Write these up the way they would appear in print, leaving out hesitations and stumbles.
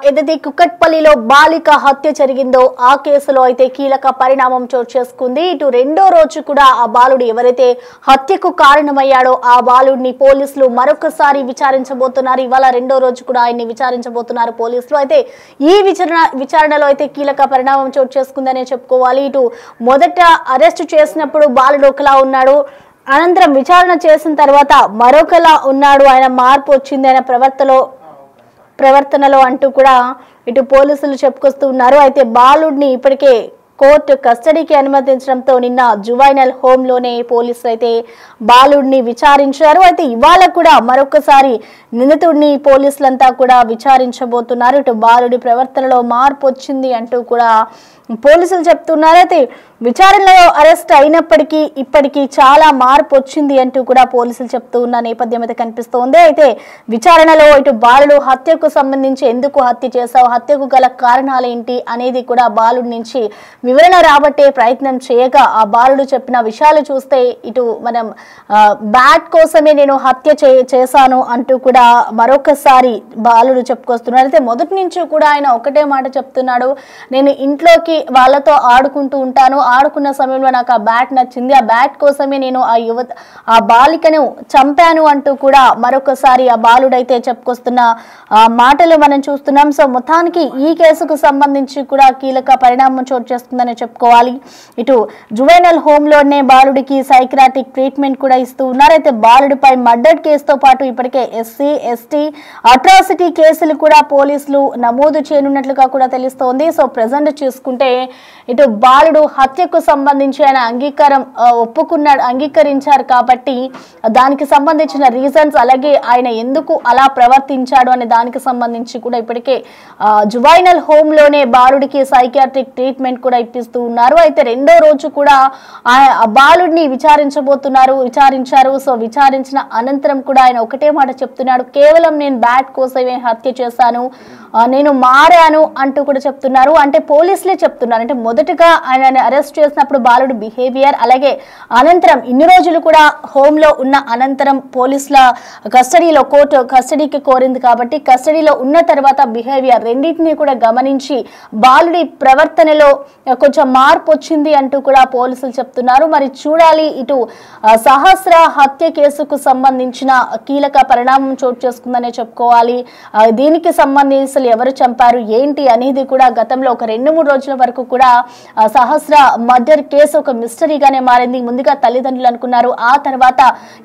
ఏదైతే కుకట్పల్లిలో బాలిక హత్య జరిగిందో ఆ కేసులో అయితే కీలక పరిణామం చోటు చేసుకుంది. ఇటు రెండో రోజు కూడా ఆ బాలుడు ఎవరైతే హత్యకు కారణమయ్యాడో ఆ బాలుడిని పోలీసులు మరొకసారి విచారించబోతున్నారు. ఇవాళ రెండో రోజు కూడా ఆయన్ని విచారించబోతున్నారు పోలీసులు. అయితే ఈ విచారణలో అయితే కీలక పరిణామం చోటు చేసుకుందనే చెప్పుకోవాలి. ఇటు మొదట అరెస్ట్ చేసినప్పుడు బాలుడు ఒకలా ఉన్నాడు, అనంతరం విచారణ చేసిన తర్వాత మరొకలా ఉన్నాడు, ఆయన మార్పు వచ్చింది ఆయన ప్రవర్తనలో అంటూ కూడా ఇటు పోలీసులు చెప్పుకొస్తూ ఉన్నారు. అయితే బాలుడిని ఇప్పటికే కోర్టు కస్టడీకి అనుమతించడంతో నిన్న జువైనల్ హోమ్ లోనే పోలీసులు అయితే బాలుడిని విచారించారు. అయితే ఇవాళ కూడా మరొకసారి నిందితుడిని పోలీసులంతా కూడా విచారించబోతున్నారు. ఇటు బాలుడి ప్రవర్తనలో మార్పు వచ్చింది అంటూ కూడా పోలీసులు చెప్తున్నారు. అయితే విచారణలో అరెస్ట్ అయినప్పటికీ ఇప్పటికీ చాలా మార్పు వచ్చింది అంటూ కూడా పోలీసులు చెప్తూ ఉన్న నేపథ్యం అయితే కనిపిస్తోంది. అయితే విచారణలో ఇటు బాలుడు హత్యకు సంబంధించి ఎందుకు హత్య చేశావు, హత్యకు గల కారణాలు ఏంటి అనేది కూడా బాలుడి నుంచి వివరణ రాబట్టే ప్రయత్నం చేయగా ఆ బాలుడు చెప్పిన విషయాలు చూస్తే ఇటు మనం బ్యాట్ కోసమే నేను హత్య చేశాను అంటూ కూడా మరొకసారి బాలుడు చెప్పుకొస్తున్నాడు. అయితే మొదటి నుంచి కూడా ఆయన ఒకటే మాట చెప్తున్నాడు, నేను ఇంట్లోకి వాళ్ళతో ఆడుకుంటూ ఉంటాను, ఆడుకున్న సమయంలో నాకు ఆ బ్యాట్ నచ్చింది, ఆ బ్యాట్ కోసమే నేను ఆ బాలికను చంపాను అంటూ కూడా మరొకసారి ఆ బాలుడైతే చెప్పుకొస్తున్న మాటలు మనం చూస్తున్నాం. సో మొత్తానికి ఈ కేసుకు సంబంధించి కూడా కీలక పరిణామం చోటు చేస్తుందని చెప్పుకోవాలి. ఇటు జువైనల్ హోమ్ లోనే బాలుడికి సైక్రాటిక్ ట్రీట్మెంట్ కూడా ఇస్తూ ఉన్నారు. అయితే బాలుడిపై మర్డర్ కేసుతో పాటు ఇప్పటికే ఎస్సీ ఎస్టీ అట్రాసిటీ కేసులు కూడా పోలీసులు నమోదు చేయనున్నట్లుగా కూడా తెలుస్తోంది. సో ప్రెజెంట్ చూసుకుంటే ఇటు బాలుడు హత్యకు సంబంధించి ఆయన అంగీకరించారు కాబట్టి దానికి సంబంధించిన రీజన్స్, అలాగే ఆయన ఎందుకు అలా ప్రవర్తించాడు అనే దానికి సంబంధించి కూడా ఇప్పటికే జువైనల్ హోమ్ లోనే బాలుడికి సైకియాట్రిక్ ట్రీట్మెంట్ కూడా ఇప్పిస్తూ ఉన్నారు. అయితే రెండో రోజు కూడా ఆ బాలుడిని విచారించారు. సో విచారించిన అనంతరం కూడా ఆయన ఒకటే మాట చెప్తున్నాడు, కేవలం నేను బ్యాట్ కోసమే హత్య చేశాను, నేను మారాను అంటూ కూడా చెప్తున్నారు. అంటే పోలీసులే చెప్తున్నారు, అంటే మొదటగా ఆయన అరెస్ట్ చేసినప్పుడు బాలుడు బిహేవియర్, అలాగే అనంతరం ఇన్ని రోజులు కూడా హోమ్ లో ఉన్న అనంతరం పోలీసుల కస్టడీలో కోర్టు కస్టడీకి కోరింది కాబట్టి కస్టడీలో ఉన్న తర్వాత బిహేవియర్ రెండింటినీ కూడా గమనించి బాలుడి ప్రవర్తనలో కొంచెం మార్పు వచ్చింది అంటూ కూడా పోలీసులు చెప్తున్నారు. మరి చూడాలి, ఇటు సహస్ర హత్య కేసుకు సంబంధించిన కీలక పరిణామం చోటు చేసుకుందనే చెప్పుకోవాలి. దీనికి సంబంధించి ఎవరు చంపారు ఏంటి అనేది కూడా గతంలో ఒక 2-3 రోజుల వరకు కూడా సహస్ర మర్డర్ కేసు ఒక మిస్టరీగానే మారింది. ముందుగా తల్లిదండ్రులు అనుకున్నారు, ఆ తర్వాత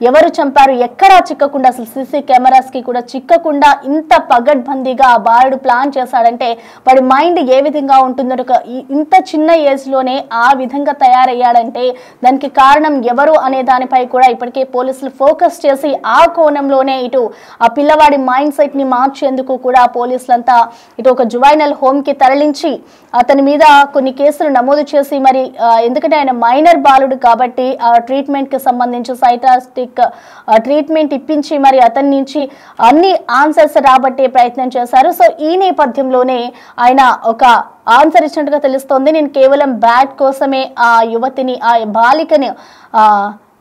ఎవరు చంపారు ఎక్కడా చిక్కకుండా, అసలు సీసీ కెమెరాస్ కి కూడా చిక్కకుండా ఇంత పగడ్బందీగా ఆ బాలుడు ప్లాన్ చేశాడంటే వాడి మైండ్ ఏ విధంగా ఉంటుందో, ఇంత చిన్న ఏజ్ లోనే ఆ విధంగా తయారయ్యాడంటే దానికి కారణం ఎవరు అనే దానిపై కూడా ఇప్పటికే పోలీసులు ఫోకస్ చేసి ఆ కోణంలోనే ఇటు ఆ పిల్లవాడి మైండ్ సెట్ ని మార్చేందుకు కూడా పోలీసులంతా ఇటు ఒక జువైనల్ హోమ్ కి తరలించి అతని మీద కొన్ని కేసులు నమోదు చేసి, మరి ఎందుకంటే ఆయన మైనర్ బాలుడు కాబట్టి ట్రీట్మెంట్ కి సంబంధించి సైకాట్రిక్ ట్రీట్మెంట్ ఇప్పించి మరి అతని నుంచి అన్ని ఆన్సర్స్ రాబట్టే ప్రయత్నం చేశారు. సో ఈ నేపథ్యంలోనే ఆయన ఒక ఆన్సర్ ఇచ్చినట్టుగా తెలుస్తోంది, నేను కేవలం బ్యాట్ కోసమే ఆ యువతిని ఆ బాలికని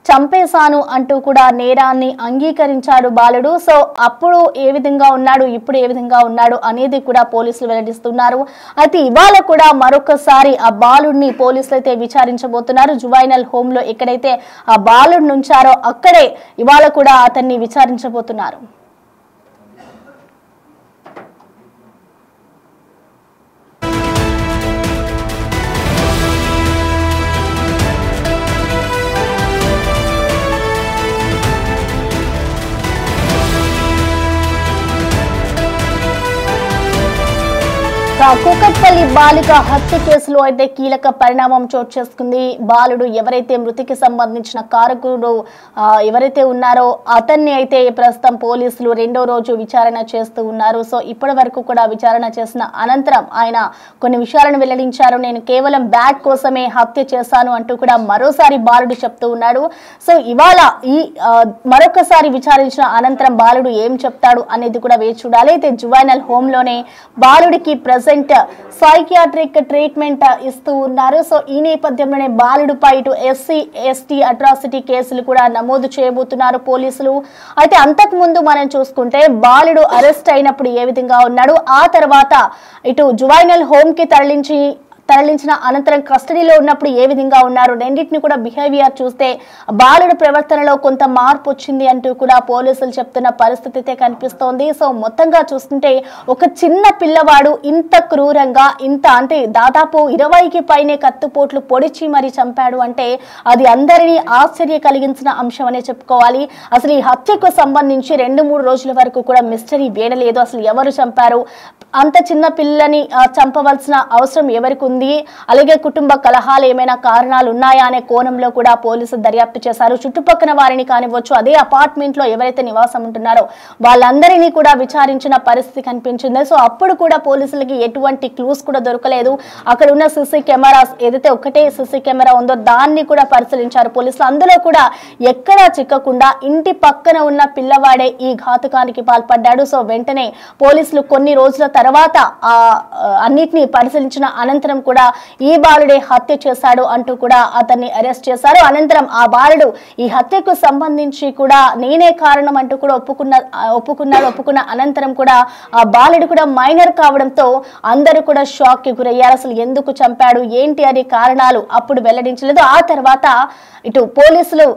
చంపేశాను అంటూ కూడా నేరాన్ని అంగీకరించాడు బాలుడు. సో అప్పుడు ఏ విధంగా ఉన్నాడు, ఇప్పుడు ఏ విధంగా ఉన్నాడు అనేది కూడా పోలీసులు వెల్లడిస్తున్నారు. అయితే ఇవాళ కూడా మరొకసారి ఆ బాలుడిని పోలీసులు అయితే విచారించబోతున్నారు. జువైనల్ హోమ్ లో ఎక్కడైతే ఆ బాలుడిని ఉంచారో అక్కడే ఇవాళ కూడా అతన్ని విచారించబోతున్నారు. కూకట్పల్లి బాలిక హత్య కేసులో అయితే కీలక పరిణామం చోటు చేసుకుంది. బాలుడు ఎవరైతే మృతికి సంబంధించిన కారకుడు ఎవరైతే ఉన్నారో అతన్ని అయితే ప్రస్తుతం పోలీసులు రెండో రోజు విచారణ చేస్తూ ఉన్నారు. సో ఇప్పటి వరకు కూడా విచారణ చేసిన అనంతరం ఆయన కొన్ని విషయాలను వెల్లడించారు, నేను కేవలం బ్యాట్ కోసమే హత్య చేశాను అంటూ కూడా మరోసారి బాలుడు చెప్తూ ఉన్నాడు. సో ఇవాళ ఈ మరొకసారి విచారించిన అనంతరం బాలుడు ఏం చెప్తాడు అనేది కూడా వేచి చూడాలి. అయితే జువైనల్ హోమ్ లోనే బాలుడికి ప్రెజెంట్ ప్రెసెంట్ సైకియాట్రిక్ ట్రీట్మెంట్ ఇస్తూ ఉన్నారు. సో ఈ నేపథ్యంలోనే బాలుడిపై ఇటు ఎస్సీ ఎస్టీ అట్రాసిటీ కేసులు కూడా నమోదు చేయబోతున్నారు పోలీసులు. అయితే అంతకు ముందు మనం చూసుకుంటే బాలుడు అరెస్ట్ అయినప్పుడు ఏ విధంగా ఉన్నాడు, ఆ తర్వాత ఇటు జువైనల్ హోమ్ కి తరలించిన అనంతరం కస్టడీలో ఉన్నప్పుడు ఏ విధంగా ఉన్నారు, రెండింటిని కూడా బిహేవియర్ చూస్తే బాలుడు ప్రవర్తనలో కొంత మార్పు వచ్చింది అంటూ కూడా పోలీసులు చెప్తున్న పరిస్థితి అయితే కనిపిస్తోంది. సో మొత్తంగా చూస్తుంటే ఒక చిన్న పిల్లవాడు ఇంత క్రూరంగా అంటే దాదాపు 20కి పైనే కత్తిపోట్లు పొడిచి మరి చంపాడు అంటే అది అందరినీ ఆశ్చర్య కలిగించిన అంశం అనే చెప్పుకోవాలి. అసలు ఈ హత్యకు సంబంధించి 2-3 రోజుల వరకు కూడా మిస్టరీ వీడలేదు. అసలు ఎవరు చంపారు, అంత చిన్న పిల్లని చంపవలసిన అవసరం ఎవరికి ఉంది, అలాగే కుటుంబ కలహాలు ఏమైనా కారణాలు ఉన్నాయా అనే కోణంలో కూడా పోలీసులు దర్యాప్తు చేశారు. చుట్టుపక్కల వారిని కానివచ్చు, అదే అపార్ట్మెంట్ లో ఎవరైతే నివాసం ఉంటున్నారో వాళ్ళందరినీ కూడా విచారించిన పరిస్థితి కనిపించింది. సో అప్పుడు కూడా పోలీసులకి ఎటువంటి క్లూస్ కూడా దొరకలేదు. అక్కడ ఉన్న సీసీ కెమెరాస్ ఏదైతే ఒకటే సీసీ కెమెరా ఉందో దాన్ని కూడా పరిశీలించారు పోలీసులు. అందులో కూడా ఎక్కడా చిక్కకుండా ఇంటి పక్కన ఉన్న పిల్లవాడే ఈ ఘాతుకానికి పాల్పడ్డాడు. సో వెంటనే పోలీసులు కొన్ని రోజుల తర్వాత అన్నిటిని పరిశీలించిన అనంతరం కూడా ఈ బాలుడే హత్య చేశాడు అంటూ కూడా అతన్ని అరెస్ట్ చేశారు. అనంతరం ఆ బాలుడు ఈ హత్యకు సంబంధించి కూడా నేనే కారణం అంటూ కూడా ఒప్పుకున్న అనంతరం కూడా ఆ బాలుడు కూడా మైనర్ కావడంతో అందరూ కూడా షాక్ కి గురయ్యారు. అసలు ఎందుకు చంపాడు ఏంటి అనే కారణాలు అప్పుడు వెల్లడించలేదు. ఆ తర్వాత ఇటు పోలీసులు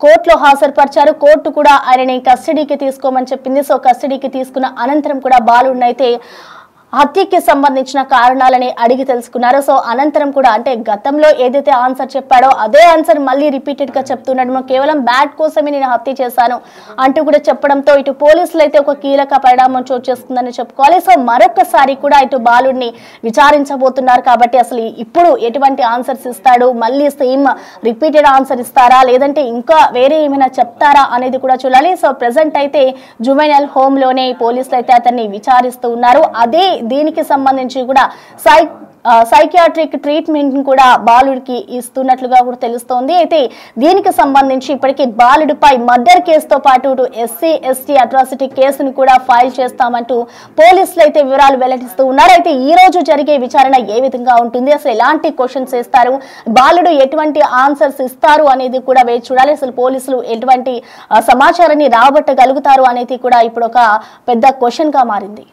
కోర్టులో హాజరుపరిచారు. కోర్టు కూడా ఆయనని కస్టడీకి తీసుకోమని చెప్పింది. సో కస్టడీకి తీసుకున్న అనంతరం కూడా బాలుడినైతే హత్యకి సంబంధించిన కారణాలని అడిగి తెలుసుకున్నారు. సో అనంతరం కూడా అంటే గతంలో ఏదైతే ఆన్సర్ చెప్పాడో అదే ఆన్సర్ మళ్ళీ రిపీటెడ్ గా చెప్తున్నాడు. కేవలం బ్యాట్ కోసమే నేను హత్య చేశాను అంటూ కూడా చెప్పడంతో ఇటు పోలీసులు అయితే ఒక కీలక పరిణామం చోటు చేసుకుందని చెప్పుకోవాలి. సో మరొకసారి కూడా ఇటు బాలుడిని విచారించబోతున్నారు కాబట్టి అసలు ఇప్పుడు ఎటువంటి ఆన్సర్స్ ఇస్తాడు, మళ్ళీ సేమ్ రిపీటెడ్ ఆన్సర్ ఇస్తారా లేదంటే ఇంకా వేరే ఏమైనా చెప్తారా అనేది కూడా చూడాలి. సో ప్రెసెంట్ అయితే జువైనల్ హోమ్ లోనే పోలీసులు అయితే అతన్ని విచారిస్తూ ఉన్నారు. అదే దీనికి సంబంధించి కూడా సైకియాట్రిక్ ట్రీట్మెంట్ కూడా బాలుడికి ఇస్తున్నట్లుగా కూడా తెలుస్తోంది. అయితే దీనికి సంబంధించి ఇప్పటికీ బాలుడిపై మర్డర్ కేసుతో పాటు ఎస్సీ ఎస్టీ అట్రాసిటీ కేసును కూడా ఫైల్ చేస్తామంటూ పోలీసులు అయితే వివరాలు వెల్లడిస్తూ ఉన్నారు. అయితే ఈ రోజు జరిగే విచారణ ఏ విధంగా ఉంటుంది, అసలు ఎలాంటి క్వశ్చన్స్ వేస్తారు, బాలుడు ఎటువంటి ఆన్సర్స్ ఇస్తారు అనేది కూడా వేచి చూడాలి. అసలు పోలీసులు ఎటువంటి సమాచారాన్ని రాబట్టగలుగుతారు అనేది కూడా ఇప్పుడు ఒక పెద్ద క్వశ్చన్ గా మారింది.